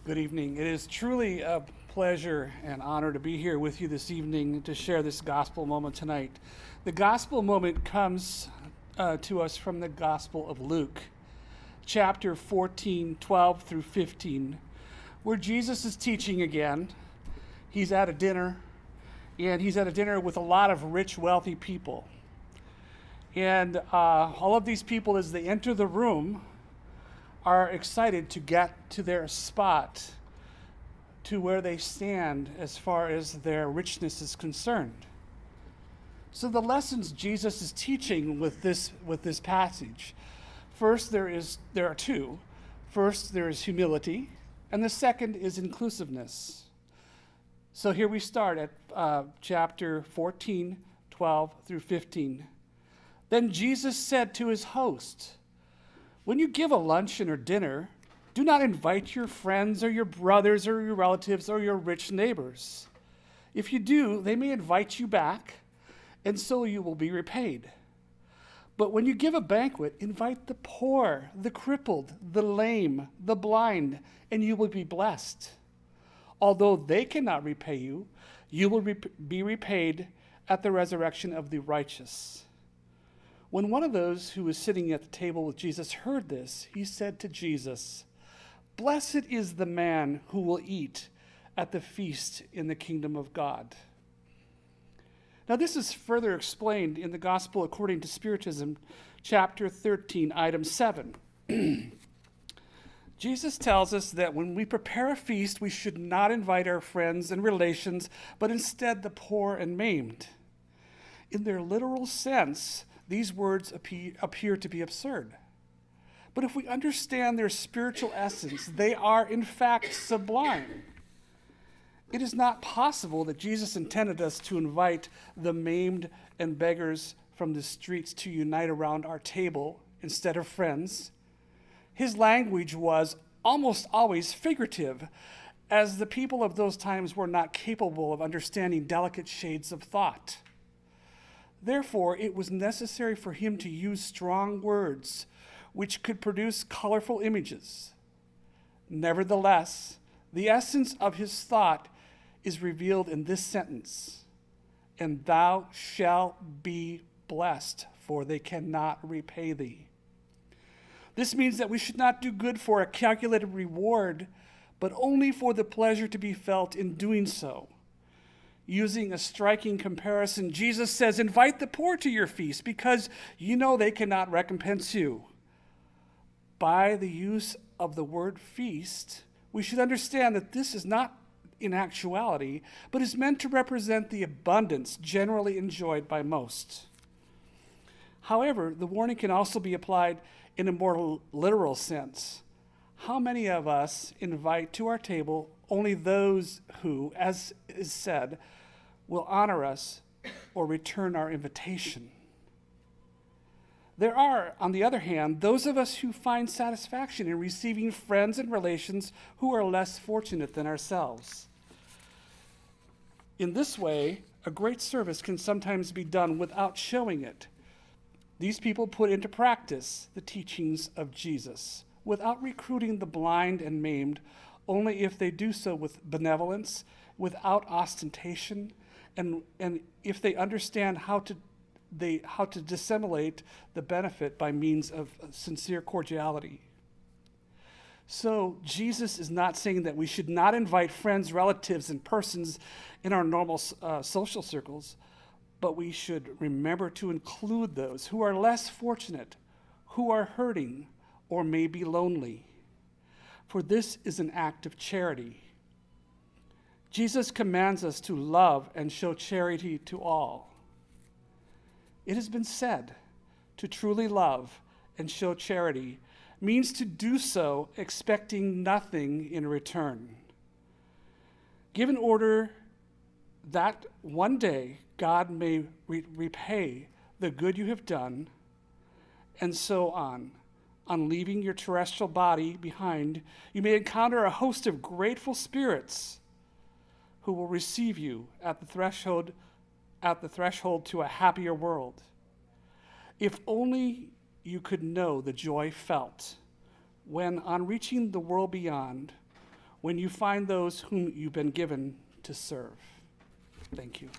Good evening. It is truly a pleasure and honor to be here with you this evening to share this gospel moment tonight. The gospel moment comes to us from the Gospel of Luke, chapter 14, 12 through 15, where Jesus is teaching again. He's at a dinner, and he's at a dinner with a lot of rich, wealthy people. And all of these people, as they enter the room, are excited to get to their spot, to where they stand as far as their richness is concerned. So the lessons Jesus is teaching with this passage, first there are two. First there is humility, and the second is inclusiveness. So here we start at chapter 14, 12 through 15. Then Jesus said to his host, "When you give a luncheon or dinner, do not invite your friends or your brothers or your relatives or your rich neighbors. If you do, they may invite you back, and so you will be repaid. But when you give a banquet, invite the poor, the crippled, the lame, the blind, and you will be blessed. Although they cannot repay you, you will be repaid at the resurrection of the righteous." When one of those who was sitting at the table with Jesus heard this, he said to Jesus, "Blessed is the man who will eat at the feast in the kingdom of God." Now this is further explained in the Gospel according to Spiritism, chapter 13, item 7. Jesus tells us that when we prepare a feast, we should not invite our friends and relations, but instead the poor and maimed. In their literal sense, these words appear to be absurd. But if we understand their spiritual essence, they are in fact sublime. It is not possible that Jesus intended us to invite the maimed and beggars from the streets to unite around our table instead of friends. His language was almost always figurative, as the people of those times were not capable of understanding delicate shades of thought. Therefore, it was necessary for him to use strong words which could produce colorful images. Nevertheless, the essence of his thought is revealed in this sentence, "And thou shalt be blessed, for they cannot repay thee." This means that we should not do good for a calculated reward, but only for the pleasure to be felt in doing so. Using a striking comparison, Jesus says, "Invite the poor to your feast because you know they cannot recompense you." By the use of the word feast, we should understand that this is not in actuality, but is meant to represent the abundance generally enjoyed by most. However, the warning can also be applied in a more literal sense. How many of us invite to our table only those who, as is said, will honor us or return our invitation? There are, on the other hand, those of us who find satisfaction in receiving friends and relations who are less fortunate than ourselves. In this way, a great service can sometimes be done without showing it. These people put into practice the teachings of Jesus without recruiting the blind and maimed, only if they do so with benevolence, without ostentation, and if they understand how to disseminate the benefit by means of sincere cordiality. So Jesus is not saying that we should not invite friends, relatives, and persons in our normal social circles, but we should remember to include those who are less fortunate, who are hurting, or may be lonely. For this is an act of charity. Jesus commands us to love and show charity to all. It has been said, to truly love and show charity means to do so expecting nothing in return. Give an order that one day God may repay the good you have done, and so on. On leaving your terrestrial body behind, you may encounter a host of grateful spirits who will receive you at the threshold to a happier world. If only you could know the joy felt when, on reaching the world beyond, when you find those whom you've been given to serve. Thank you.